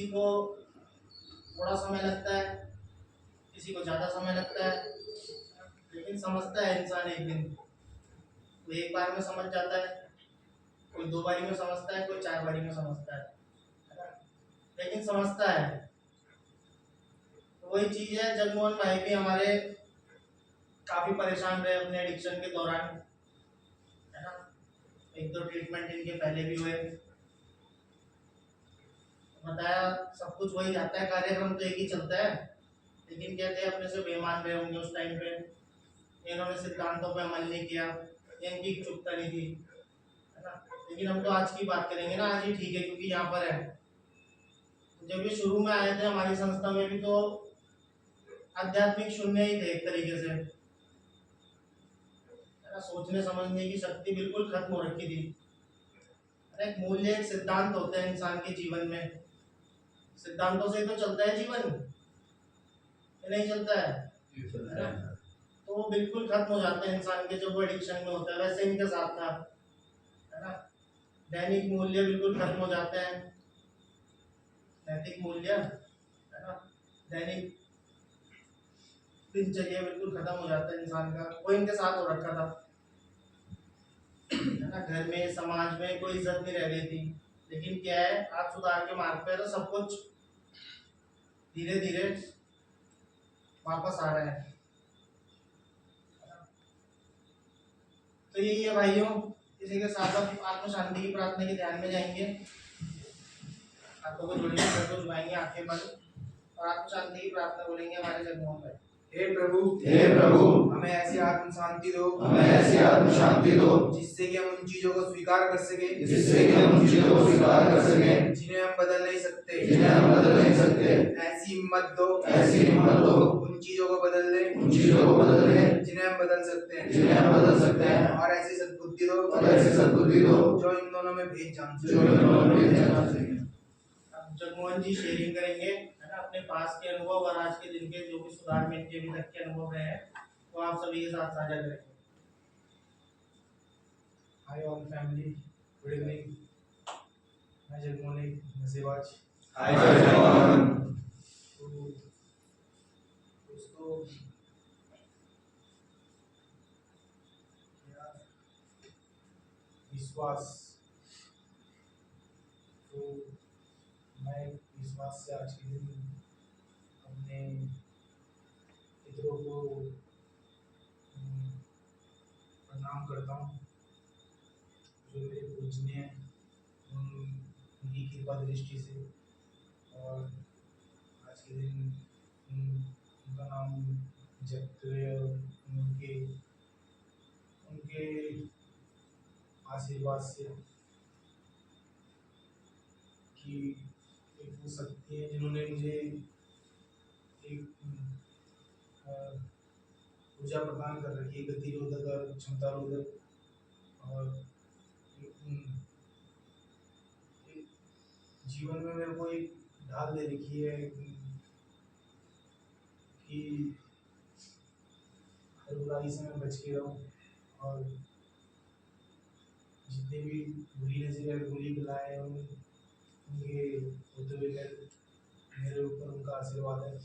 किसी को थोड़ा समय लगता है, किसी को ज़्यादा समय लगता है, लेकिन समझता है इंसान एक दिन। कोई एक बार में समझ जाता है, कोई 2 बारी में समझता है, कोई 4 बारी में समझता है ना? लेकिन समझता है। तो वही चीज़ है, जगमोहन भाई भी हमारे काफ़ी परेशान रहे अपने एडिक्शन के दौरान, है ना? 1-2 ट्रीटमेंट इनके पहले भी हुए। बताया सब कुछ वही जाता है, कार्यक्रम तो एक ही चलता है, लेकिन कहते हैं अपने से बेईमान रहे होंगे उस टाइम पे, इन्होंने सिद्धांतों पे अमल नहीं किया, इनकी चुपता नहीं थी, है ना? लेकिन हम तो आज की बात करेंगे ना, आज ही ठीक है क्योंकि यहाँ पर है। जब ये शुरू में आए थे हमारी संस्था में भी तो आध्यात्मिक शून्य ही थे एक तरीके से, है ना? सोचने समझने की शक्ति बिल्कुल खत्म हो रखी थी। एक मूल्य, एक सिद्धांत होते हैं इंसान के जीवन में, सिद्धांतों से ही तो चलता है जीवन, ये नहीं चलता है ना? तो वो बिल्कुल खत्म हो जाते हैं इंसान के जब वो एडिक्शन में होता है। वैसे इनके साथ था, है ना? दैनिक मूल्य बिल्कुल खत्म हो जाते हैं, नैतिक मूल्य, है ना? दैनिक दिनचर्या बिल्कुल खत्म हो जाता है इंसान का, वो इनके साथ हो रखा था, है ना? घर में समाज में कोई इज्जत नहीं रह गई थी। लेकिन क्या है, आज सुधार के मार्ग पे तो सब कुछ धीरे धीरे वापस आ रहा है। तो यही है भाइयों, इसी के साथ अब आत्म शांति की प्रार्थना के ध्यान में जाएंगे, हाथों को जोड़ेंगे, सर को झुकाएंगे, आंखें बंद, और आत्म शांति की प्रार्थना बोलेंगे हमारे जगमोहन भाई। हे प्रभु, हमें ऐसी आत्म शांति दो, जिससे कि हम उन चीजों को स्वीकार कर सके, जिन्हें हम बदल नहीं सकते। ऐसी हिम्मत दो, उन चीजों को बदल दे, जिन्हें हम बदल सकते हैं। और ऐसी सद्बुद्धि दो, जो इन दोनों में भेद जान सके। अब जगमोहन जी शेयरिंग करेंगे, है ना, अपने पास के अनुभव और आज के दिन के जो भी सुधार में इनके अभी तक के अनुभव रहे हैं, वो आप सभी के साथ साझा करेंगे। Hi all family, good evening. मैं जगमोहन नसेबाज। हाय जगमोहन। तो दोस्तों, विश्वास, तो मैं विश्वास से आज के दिन अपने पितरों को प्रणाम करता हूँ, जो मेरे पूजनीय हैं, उनकी कृपा दृष्टि से। और आज के दिन उनका नाम जपते हुए और उनके आशीर्वाद से कि एक वो शक्ति है जिन्होंने मुझे एक ऊर्जा प्रदान कर रखी है, गतिरोधक और क्षमतारोधक, और एक जीवन में मेरे को एक ढाल दे रखी है कि हर बुराई से मैं बच के रहूं, और जितने भी बुरी नजरें, बुरी बलाएं उनके होते हुए मेरे ऊपर उनका आशीर्वाद है।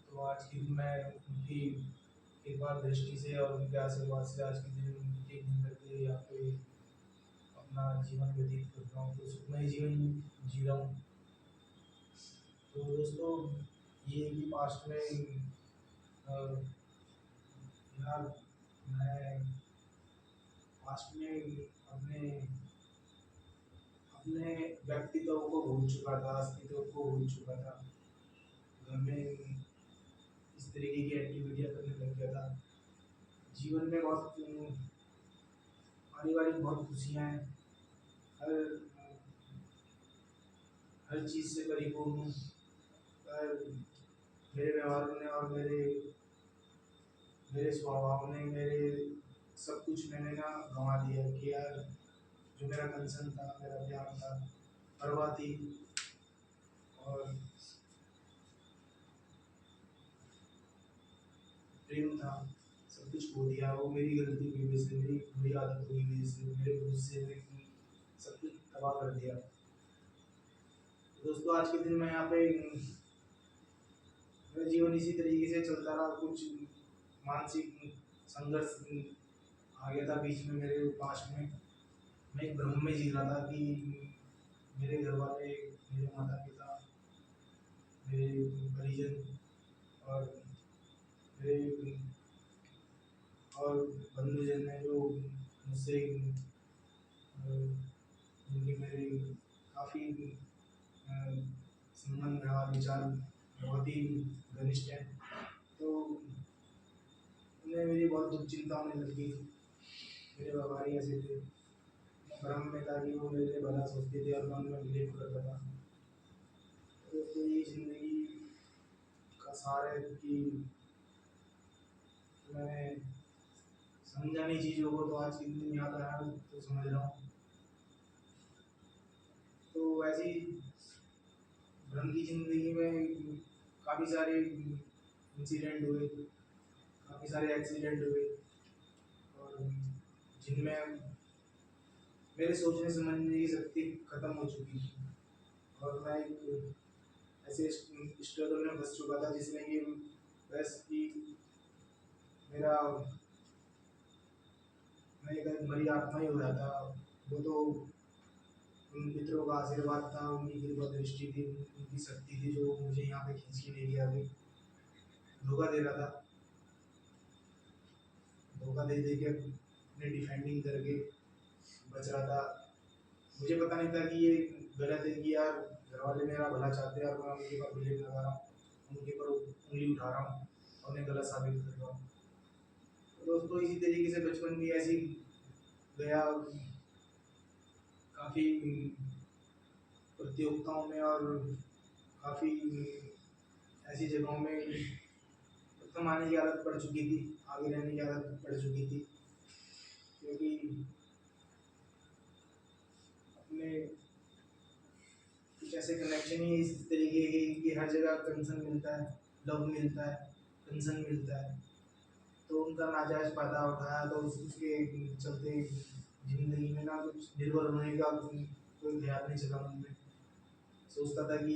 तो आज के दिन मैं उनकी एक बार दृष्टि से और उनके आशीर्वाद से आज के दिन एक दिन करके यहाँ पे अपना जीवन व्यतीत कर रहा हूँ, तो सुखमय जीवन जी रहा हूँ। तो दोस्तों, ये भी पास्ट में यार, मैं पास्ट में अपने व्यक्तित्व को भूल चुका था, अस्तित्व को भूल चुका था। घर में इस तरीके की एक्टिविटियाँ करने लग गया था। जीवन में बहुत पारिवारिक बहुत खुशियाँ हैं, हर चीज़ से परिपूर्ण हूँ, पर मेरे व्यवहार ने और मेरे स्वभाव ने मेरे सब कुछ मैंने ना गंवा दिया कि यार, जो मेरा कंसर्न था, मेरा प्यार था, परवाह थी, और प्रेम था, सब कुछ खो दिया। वो मेरी गलती की वजह से, मेरी बुरी आदतों की वजह से, मेरे गुस्से में सब कुछ तबाह कर दिया। दोस्तों आज के दिन मैं यहाँ पे मेरा जीवन इसी तरीके से चलता रहा। कुछ मानसिक संघर्ष आ गया था बीच में मेरे पास्ट में। मैं एक भ्रम में जी रहा था कि मेरे घर वाले, मेरे माता पिता, मेरे परिजन और मेरे और बंधुजन हैं जो मुझसे उनकी मेरे काफ़ी संबंध व्यवहार विचार बहुत ही घनिष्ठ हैं। तो उन्हें मेरी बहुत दुख चिंता होने लगी। मेरे व्यवहार ही ऐसे थे। मैं भ्रम में था कि वो मेरे लिए भला सोचते थे और मैं उनमें बिलीव करता था। तो ये ज़िंदगी का सार है कि मैंने समझा नहीं चीज़ों को, तो आज के दिन याद आया तो समझ रहा हूँ। तो ऐसी भ्रम की ज़िंदगी में काफ़ी सारे इंसिडेंट हुए, काफ़ी सारे एक्सीडेंट हुए और जिनमें मेरे सोचने समझने की शक्ति खत्म हो चुकी थी और मैं एक ऐसे स्ट्रगल में फंस चुका था जिसमें कि बस कि मेरा मैं एक मरी आत्मा ही हो रहा था। वो तो उन पितरों का आशीर्वाद था, उनकी कृपा दृष्टि थी, उनकी शक्ति थी जो मुझे यहाँ पे खींच के ले गया। अभी धोखा दे रहा था, धोखा दे दे के अपने डिफेंडिंग करके बच रहा था। मुझे पता नहीं था कि ये गलत है कि यार घर वाले मेरा भला चाहते हैं और मैं उनके ऊपर बिलीव लगा रहा हूँ, उनके ऊपर उंगली उठा रहा हूँ और उन्हें गलत साबित कर रहा हूँ। तो दोस्तों इसी तरीके से बचपन भी ऐसी गया, काफ़ी प्रतियोगिताओं में और काफ़ी ऐसी जगहों में प्रथम आने की आदत पड़ चुकी थी, आगे रहने की आदत पड़ चुकी थी, क्योंकि अपने कुछ ऐसे कनेक्शन ही इस तरीके के कि हर जगह कंसर्न मिलता है, लव मिलता है, कंसर्न मिलता है। तो उनका नाजायज़ फ़ायदा उठाया तो उसके चलते ज़िंदगी में ना कुछ निर्भर होने का कोई ख्याल नहीं चला मन में। सोचता था कि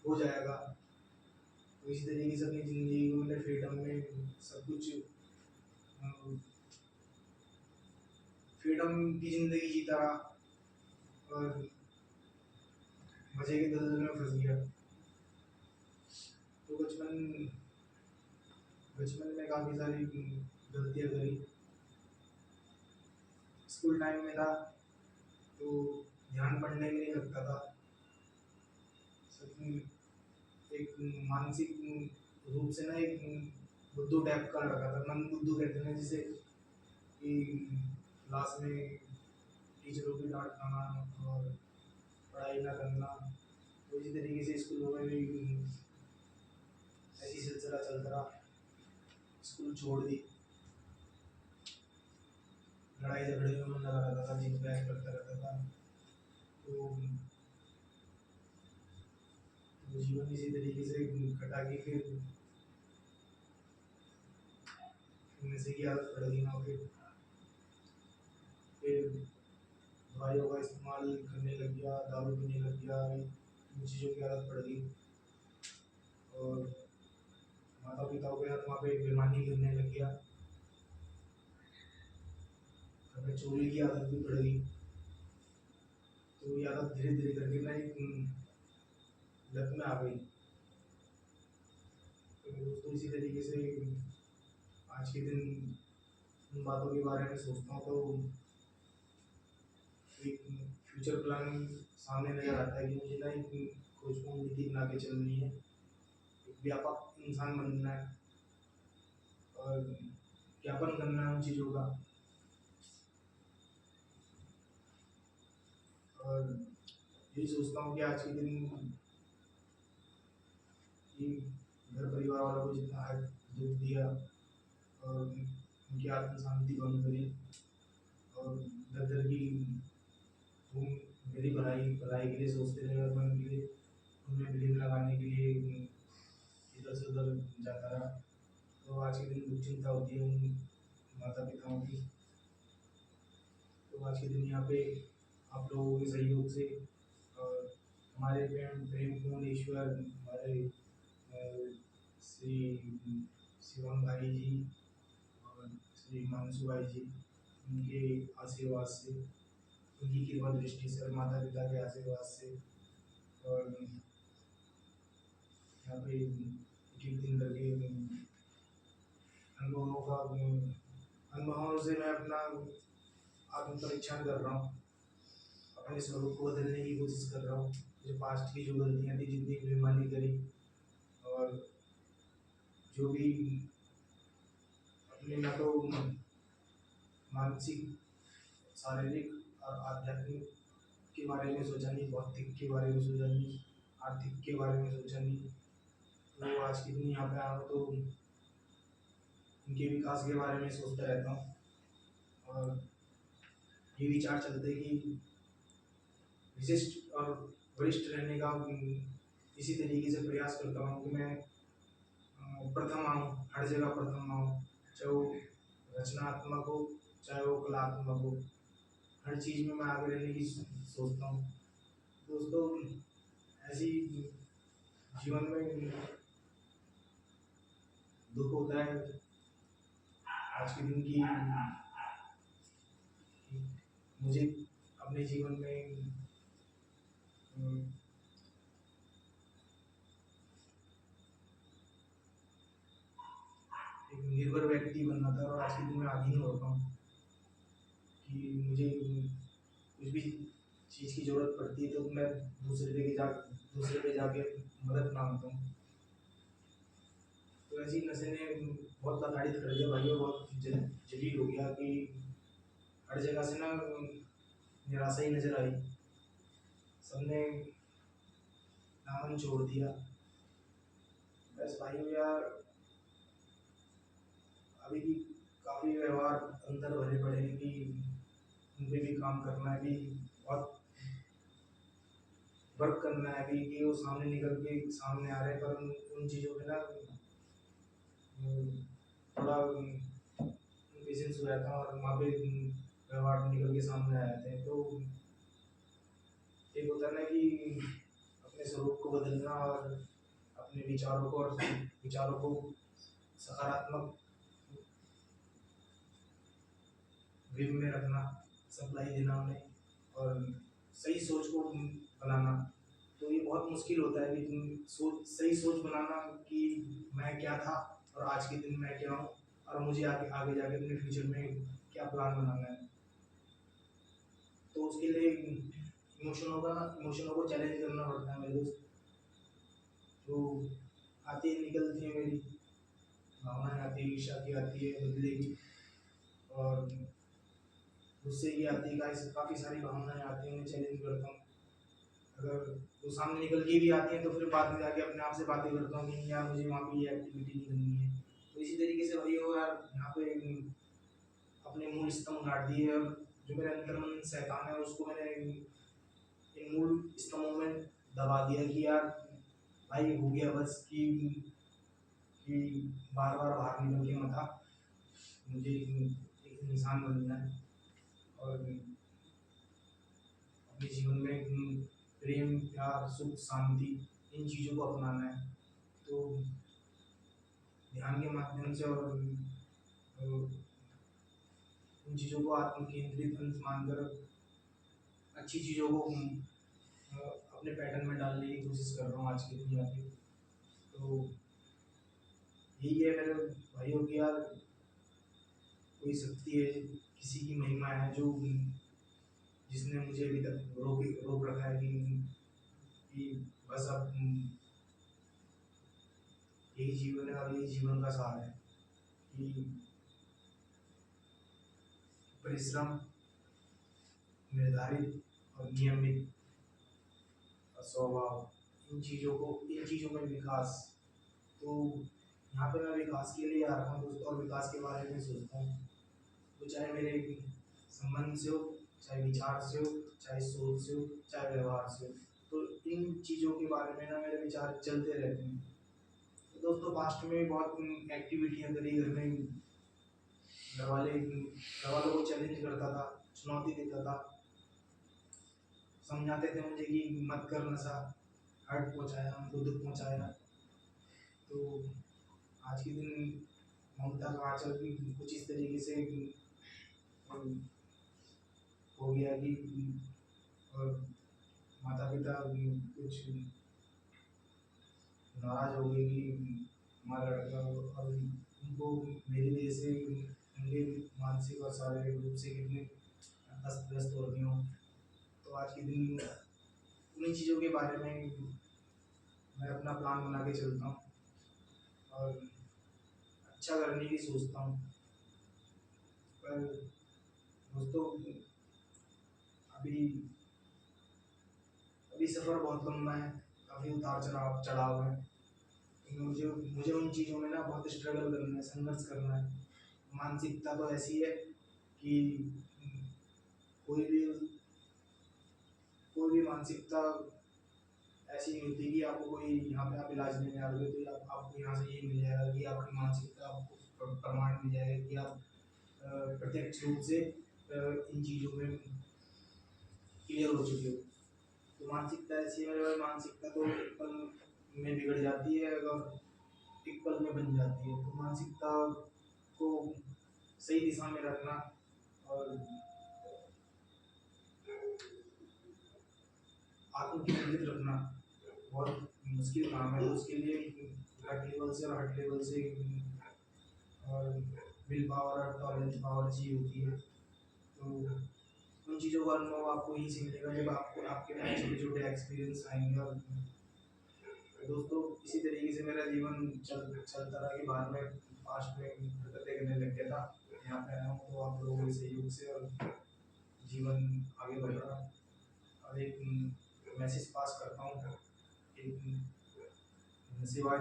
हो जाएगा। तो इसी तरीके से अपनी ज़िंदगी को मैंने फ्रीडम में सब कुछ फ्रीडम की ज़िंदगी जीता रहा और मज़े के दलदल में फंस गया। तो बचपन में काफ़ी सारी गलतियाँ करी। स्कूल टाइम में था तो ध्यान पढ़ने में नहीं लगता था। एक मानसिक रूप से ना एक बुद्धू टाइप का लड़का था। मन बुद्धू कहते हैं जिसे, कि क्लास में टीचरों की डांट खाना और पढ़ाई ना करना। तो इसी तरीके से स्कूलों में भी ऐसी सिलसिला चलता रहा। स्कूल छोड़ दी, लड़ाई झगड़े में मन लगा रहता था, जीत बैक करता रहता था। तो जीवन इसी तरीके से कटा के फिर नशे की आदत पड़ गई ना। फिर दवाइयों का इस्तेमाल करने लग गया, दारू पीने लग गया, इन चीज़ों की आदत पड़ गई और माता पिता के हाथ वहाँ पे बेईमानी करने लग गया। हमें चोरी की आदत भी पड़ गई। तो ये आदत धीरे धीरे करके ना एक लत में आ गई। तो दोस्तों इसी तरीके से आज के दिन उन बातों के बारे में सोचता हूँ तो एक फ्यूचर प्लान सामने नजर आता है कि मुझे ना एक खोजपूर्ण नीति बना के चलनी है, एक व्यापक इंसान बनना है और ज्ञापन करना है उन चीज़ों का। और यही सोचता हूँ कि आज के दिन कि घर परिवार वालों को जितना है दुख दिया और उनकी आत्म शांति भंग करी और दर दर की तुम मेरी भलाई भलाई के लिए सोचते रहे और मैं उनके लिए उनमें बिलीव लगाने के लिए इधर से उधर जाता रहा। तो आज के दिन दुख चिंता होती है उन माता पिताओं की। तो आज के दिन यहाँ पे आप लोगों के सहयोग से और हमारे प्रेम प्रेम पूर्ण ईश्वर हमारे श्री शिवम भाई जी और श्री मानसू भाई जी, उनके आशीर्वाद से, उनकी कृपा दृष्टि से और माता पिता के आशीर्वाद से, और यहाँ पे एक एक दिन करके अनुभवों से मैं अपना आत्म परीक्षण कर रहा हूँ, अपने स्वरूप को बदलने की कोशिश कर रहा हूँ। जो पास्ट की जो गलतियाँ थी, जितनी भी मैंने करी, और जो भी अपने ना तो मानसिक, शारीरिक और आध्यात्मिक के बारे में सोचा नहीं, भौतिक के बारे में सोचा नहीं, आर्थिक के बारे में सोचा नहीं। तो आज के दिन यहाँ पे आया हूँ तो उनके विकास के बारे में सोचता रहता हूँ, और ये विचार चलते कि विशिष्ट और वरिष्ठ रहने का इसी तरीके से प्रयास करता हूँ कि मैं प्रथम आऊँ, हर जगह प्रथम आऊँ, चाहे वो रचनात्मक हो, चाहे वो कलात्मक हो, हर चीज़ में मैं आगे रहने की सोचता हूँ। दोस्तों, ऐसी जीवन में दुख होता है आज के दिन की, मुझे अपने जीवन में एक निर्भर व्यक्ति बनना था, और आज के दिन में अधीन हो रखा हूँ कि मुझे कुछ भी चीज़ की ज़रूरत पड़ती है तो मैं दूसरे पे जाके मदद मांगता हूँ। तो ऐसी नशे ने बहुत प्रताड़ित कर दिया भाई, और बहुत जलील हो गया कि हर जगह से ना निराशा ही नजर आई, सबने दामन छोड़ दिया। बस भाई यार, अभी भी काफ़ी व्यवहार अंदर भरे पड़े हैं कि उन पे भी काम करना है, भी बहुत वर्क करना है अभी कि वो सामने निकल के सामने आ रहे हैं, पर उन चीज़ों पे ना थोड़ा पेशेंस हो जाता है, और वहाँ पे व्यवहार निकल के सामने आ जाते हैं। तो एक होता है ना कि अपने स्वरूप को बदलना, और अपने विचारों को सकारात्मक वेव में रखना, सप्लाई देना उन्हें, और सही सोच को बनाना। तो ये बहुत मुश्किल होता है कि सही सोच बनाना कि मैं क्या था और आज के दिन मैं क्या हूँ, और मुझे आगे आगे जाके अपने फ्यूचर में क्या प्लान बनाना है। तो उसके लिए इमोशनों को चैलेंज करना पड़ता है मेरे दोस्त। जो आती है निकलती है, मेरी भावनाएं आती है, ईर्ष्या की आती है, बदले की, और गुस्से की आती है, काफ़ी सारी भावनाएं आती हैं, उन्हें चैलेंज करता हूँ। अगर वो सामने निकल के भी आती हैं तो फिर बाद में जाके अपने आप से बातें करता हूँ कि यार मुझे वहाँ पे ये एक्टिविटी नहीं करनी है। तो इसी तरीके से भाई हो यार, यहाँ पे अपने मूल स्तंभ गाड़ दिए, और जो मेरे अंतर्मन शैतान है उसको मैंने इन मूल स्तंभों में दबा दिया कि यार भाई हो गया बस, कि बार बार बाहर निकल के मत आ, मुझे एक इंसान बनना है, और अपने जीवन में प्रेम, प्यार, सुख, शांति, इन चीज़ों को अपनाना है। तो ध्यान के माध्यम से और इन चीज़ों को आत्म केंद्रित अंश मानकर अच्छी चीज़ों को अपने पैटर्न में डालने की कोशिश कर रहा हूँ आज की दुनिया पे। तो यही है मेरे भाइयों की यार, कोई शक्ति है, किसी की महिमा है जो जिसने मुझे अभी तक रोक रखा है कि बस अब यही जीवन है, और यही जीवन का सार है कि परिश्रम, निर्धारित और नियमित स्वभाव, इन चीज़ों में विकास। तो यहाँ पे मैं विकास के लिए आ रहा हूँ दोस्तों, और विकास के बारे में सोचता हूँ। तो चाहे मेरे संबंध से हो, चाहे विचार से हो, चाहे सोच से हो, चाहे व्यवहार से हो, तो इन चीज़ों के बारे में ना मेरे विचार चलते रहते हैं। तो दोस्तों, पास्ट में बहुत एक्टिविटियाँ करी, घर में घर वालों को चैलेंज करता था, चुनौती देता था, समझाते थे मुझे कि मत कर नशा, हर्ट पहुँचाया, हमको दुख पहुँचाया। तो आज के दिन ममता का आंचल भी कुछ इस तरीके से हो गया कि माता पिता कुछ नाराज हो गए कि हमारा लड़का, और उनको मेरी वजह से उनके मानसिक और शारीरिक रूप से कितने अस्त व्यस्त हो रही हूँ। तो आज के दिन उन्हीं चीज़ों के बारे में मैं अपना प्लान बना के चलता हूँ और अच्छा करने की सोचता हूँ। पर दोस्तों, अभी अभी सफ़र बहुत लंबा है, काफ़ी उतार चढ़ाव है। मुझे मुझे उन चीज़ों में ना बहुत स्ट्रगल करना है, संघर्ष करना है। मानसिकता तो ऐसी है कि कोई भी मानसिकता ऐसी नहीं होती कि आपको कोई यहाँ पे आप इलाज लेने आ रहे हो तो आपको यहाँ से ये मिल जाएगा कि आपकी मानसिकता आपको प्रमाण मिल जाएगा कि आप प्रत्यक्ष रूप से इन चीज़ों में क्लियर हो चुके हो। तो मानसिकता ऐसी है मेरे भाई, मानसिकता तो एक पल में बिगड़ जाती है अगर एक पल में बन जाती है। तो मानसिकता को सही दिशा में रखना और आत्मकेंद्रित रखना बहुत मुश्किल काम है। तो उसके लिए गट लेवल से और हट लेवल से और विल पावर और टॉलरेंस पावर चाहिए होती है। तो उन चीज़ों का अनुभव आपको यहीं से मिलेगा जब आपको आपके पास छोटे छोटे एक्सपीरियंस आएंगे। और दोस्तों, इसी तरीके से मेरा जीवन चलता रहा कि बाद में पास्ट में हरकतें करने लग गया था। यहाँ पे आया हूँ तो आप लोगों के सहयोग से और जीवन आगे बढ़ रहा है। और एक मैसेज पास करता हूँ, एक नशेबाज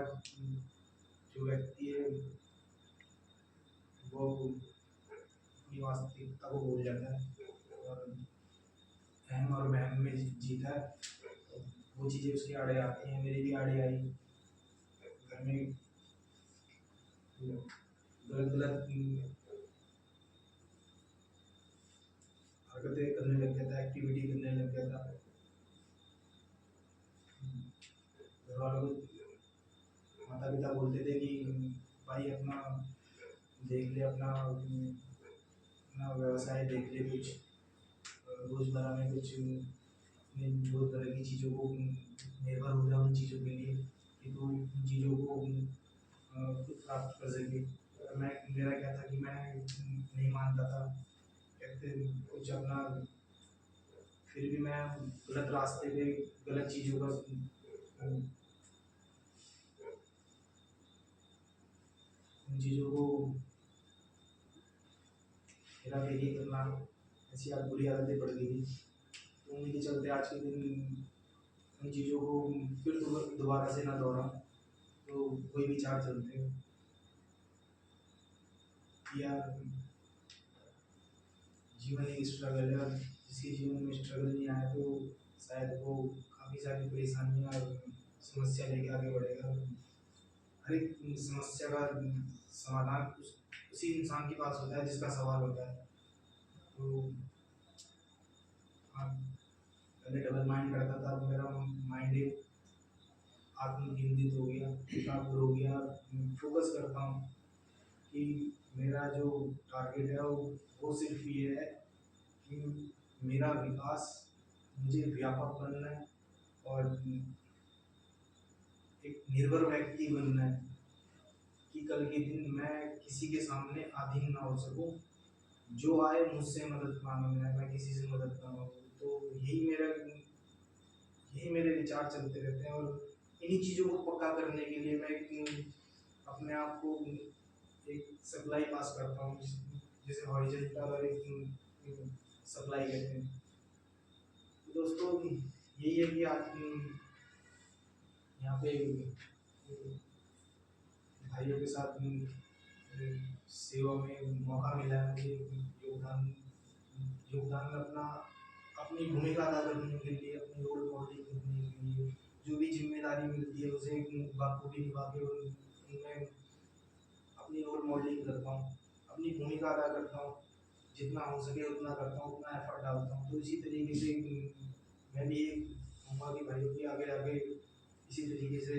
जो व्यक्ति है वो अपनी वास्तविकता को भूल जाता है और अहम और वहम में जीता है। तो वो चीज़ें उसके आड़े आती हैं, मेरी भी आड़े आई। घर में गलत गलत हरकतें करने लग गया था, एक्टिविटी करने लग गया था। घर वालों को, माता पिता बोलते थे कि भाई अपना देख ले, अपना अपना व्यवसाय देख ले, कुछ रोजमर्रा में कुछ अपनी रोजमर्रा की चीज़ों को निर्भर हो जाए उन चीज़ों के लिए कि तो उन चीज़ों को खुद प्राप्त कर सके। मेरा क्या था कि मैं नहीं मानता था, कहते कुछ अपना, फिर भी मैं गलत रास्ते पे गलत चीज़ों का उन चीज़ों को हेरा फेरी करना, ऐसी बुरी आदतें पड़ गई थी। तो उन्हीं के चलते आज के दिन उन चीज़ों को फिर दोबारा से ना दोहराऊं। तो वही विचार चलते हैं या जीवन एक स्ट्रगल है और जिसके जीवन में स्ट्रगल नहीं आया तो शायद वो काफ़ी सारी परेशानियाँ और समस्या लेके आगे बढ़ेगा। हर एक समस्या का समाधान उसी इंसान के पास होता है जिसका सवाल होता है। तो हाँ, पहले डबल माइंड करता था, अब मेरा माइंड एक आत्मकेंद्रित हो गया, एकाग्र हो गया। फोकस करता हूँ कि मेरा जो टारगेट है वो सिर्फ ये है कि मेरा विकास, मुझे व्यापक बनना है और एक निर्भर व्यक्ति बनना है कि कल के दिन मैं किसी के सामने अधीन ना हो सकूं। जो आए मुझसे मदद मांगने आए, मैं किसी से मदद ना मांगूं। तो यही मेरे विचार चलते रहते हैं। और इन्हीं चीज़ों को पक्का करने के लिए मैं अपने आप को एक सप्लाई पास करता हूँ, जैसे हॉरिजॉन्टल और एक सप्लाई कहते हैं। तो दोस्तों, यही है कि आज यहाँ पे भाइयों के साथ सेवा में मौका मिला है मुझे, योगदान अपना अपनी भूमिका अदा करने के लिए, अपनी रोल मॉडलिंग करने के लिए जो भी जिम्मेदारी मिलती है उसे बखूबी निभा के उनमें अपनी रोल मॉडलिंग करता हूँ, अपनी भूमिका अदा करता हूँ, जितना हो सके उतना करता हूँ, उतना एफर्ट डालता हूँ। तो इसी तरीके से मैं भी कहूँगा कि भाइयों की आगे आगे इसी तरीके से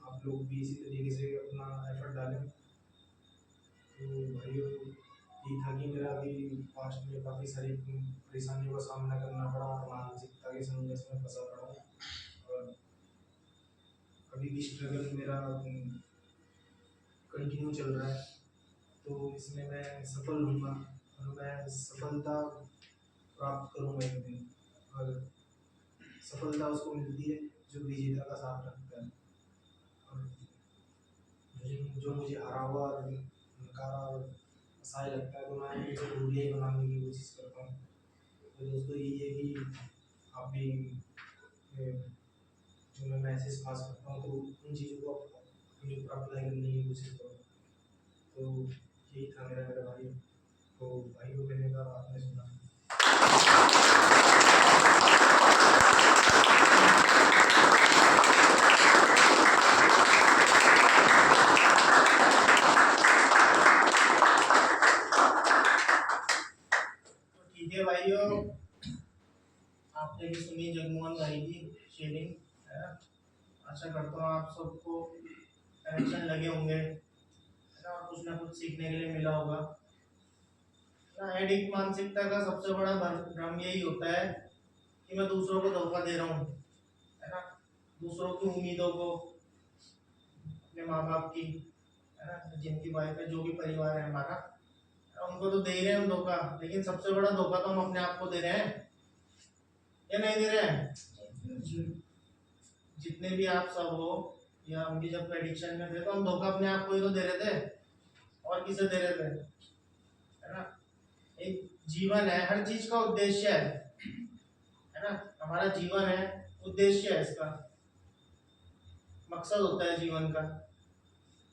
आप लोग भी इसी तरीके से अपना एफर्ट डालें। तो भाइयों ये था कि मेरा अभी पास्ट में काफ़ी सारी परेशानियों का सामना करना पड़ा और मानसिकता के संघर्ष में फंसा पड़ा हूँ, और अभी भी स्ट्रगल मेरा कंटिन्यू चल रहा है। तो इसमें मैं सफल होऊंगा और मैं सफलता प्राप्त करूँगा एक दिन, और सफलता उसको मिलती है जो विजेता का साथ रखता है। और जो मुझे हरा हुआ और नकारा और असहाय लगता है तो मैं उसे बढ़िया ही बनाने की कोशिश करता हूँ। तो दोस्तों यही है कि आप भी जो मैं मैसेज पास करता हूँ तो उन चीज़ों को अपने ऊपर अप्लाई करने की कोशिश करो। तो यही था मेरे भाई। तो भाइयों कहने का आपने सुना। ठीक है भाइयों, आपने भी सुनी जगमोहन भाई की शेयरिंग, है ना। आशा करता हूँ आप सबको कनेक्शन लगे होंगे, है ना, और कुछ ना कुछ सीखने के लिए मिला होगा। एडिक्ट मानसिकता का सबसे बड़ा भ्रम यही होता है कि मैं दूसरों को धोखा दे रहा हूँ, है ना, दूसरों की उम्मीदों को, अपने माँ बाप की, है ना, जिनकी वाइफ है, जो भी परिवार है हमारा, उनको तो दे ही रहे हैं हम धोखा, लेकिन सबसे बड़ा धोखा तो हम अपने आप को दे रहे हैं या नहीं दे रहे हैं। जितने भी आप सब हो, या हम भी जब एडिक्शन में थे तो हम धोखा अपने आप को ही तो दे रहे थे, और किसे दे रहे थे, है ना। एक जीवन है, हर चीज का उद्देश्य है ना, हमारा जीवन है, उद्देश्य है, इसका मकसद होता है जीवन का।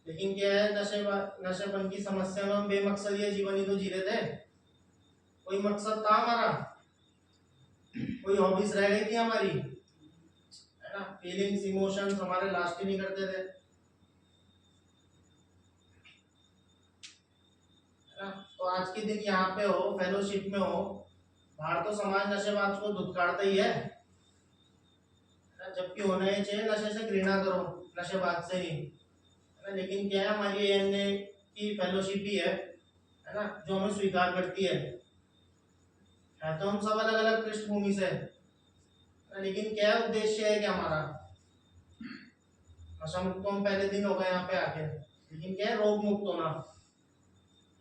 लेकिन क्या है, नशेपन की समस्या में हम बेमकसद ये जीवन ही तो जी रहे थे। कोई मकसद था हमारा, कोई हॉबीज रह गई थी हमारी, है ना, फीलिंग्स इमोशंस हमारे लास्ट ही नहीं करते थे, है ना। तो आज के दिन यहाँ पे हो, फेलोशिप में हो, बाहर तो समाज नशेबाज को धुतकारता ही है, जबकि होना ही चाहिए नशे से घृणा करो, नशेबाज से नहीं, है ना। लेकिन क्या है, हमारी एएनए की फेलोशिप भी है ना, जो हमें स्वीकार करती है तो हम सब अलग अलग पृष्ठभूमि से, लेकिन क्या उद्देश्य है कि हमारा नशा मुक्त तो हम पहले दिन हो गए यहाँ पे आके, लेकिन क्या है, रोग मुक्त होना,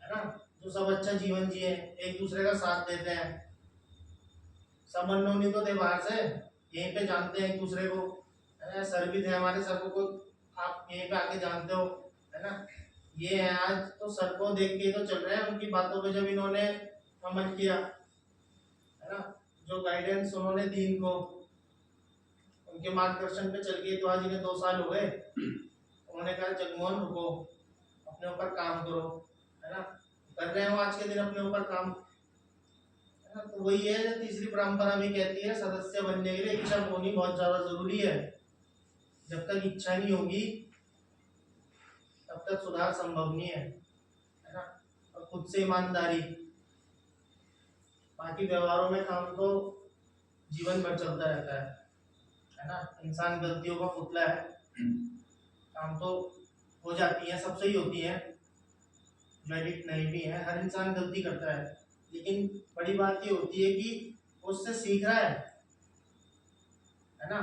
है ना, जो सब अच्छा जीवन जिए, एक दूसरे का साथ देते हैं, सब अननोनी तो थे बाहर से, यहीं पे जानते हैं एक दूसरे को, है ना। सर भी थे हमारे, सर को आप यहीं पे आके जानते हो, है ना। ये है आज तो सर को देख के तो चल रहे हैं, उनकी बातों पे जब इन्होंने अमल किया, है ना, जो गाइडेंस उन्होंने दी इनको, उनके मार्गदर्शन पे चल के तो आज इन्हें 2 साल हो गए। उन्होंने कहा जगमोहन रुको, अपने ऊपर काम करो, है ना, कर रहे हो आज के दिन अपने ऊपर काम, है ना। तो वही है, तीसरी परंपरा भी कहती है सदस्य बनने के लिए इच्छा होनी बहुत ज्यादा जरूरी है। जब तक इच्छा नहीं होगी तब तक सुधार संभव नहीं है ना। और खुद से ईमानदारी, बाकी व्यवहारों में काम तो जीवन भर चलता रहता है ना। इंसान गलतियों का पुतला है, काम तो हो जाती है, सबसे ही होती है, जो एडिक्ट नहीं भी है, हर इंसान गलती करता है, लेकिन बड़ी बात ये होती है कि उससे सीख रहा है ना।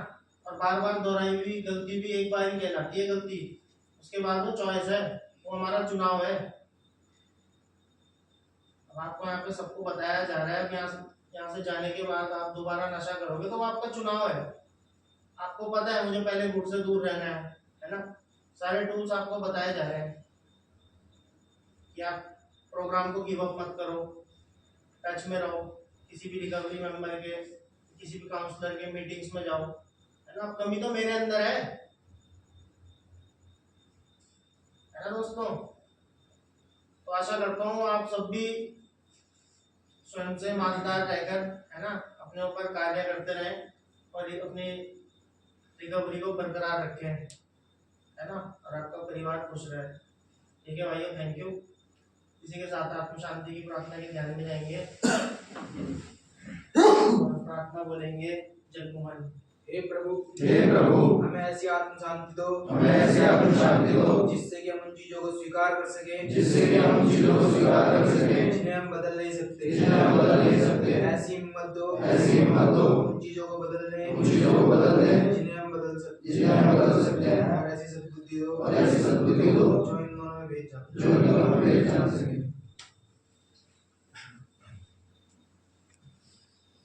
और बार बार दोहराई हुई गलती भी एक बार ही कहलाती है गलती, उसके बाद वो चॉइस है, वो हमारा चुनाव है। अब आपको यहाँ पे सबको बताया जा रहा है कि यहाँ से जाने के बाद आप दोबारा नशा करोगे तो वो आपका चुनाव है। आपको पता है मुझे पहले गुट से दूर रहना है ना। सारे टूल्स आपको बताए जा रहे हैं कि आप प्रोग्राम को गिव अप मत करो, टच में रहो, किसी भी रिकवरी मेंबर के, किसी भी काउंसलर के मीटिंग्स में जाओ, है ना। कमी तो मेरे अंदर है ना दोस्तों। तो आशा करता हूँ आप सब भी स्वयं से ईमानदार रहकर, है ना, अपने ऊपर कार्य करते रहें और अपनी रिकवरी को बरकरार रखें, है ना, और आपका परिवार खुश रहे। ठीक है भाइयों, थैंक यू। इसी के साथ आत्म शांति की प्रार्थना के ध्यान में जाएंगे। प्रार्थना बोलेंगे जगमोहन। हे प्रभु हमें ऐसी आत्म शांति दो जिससे कि हम उन चीजों को स्वीकार कर सकें जिन्हें हम बदल नहीं सकते ऐसी हिम्मत दो उन चीजों को बदलने जिन्हें हम बदल सकते हैं और ऐसी सद्बुद्धि दो जो इन दोनों में भेद जाए।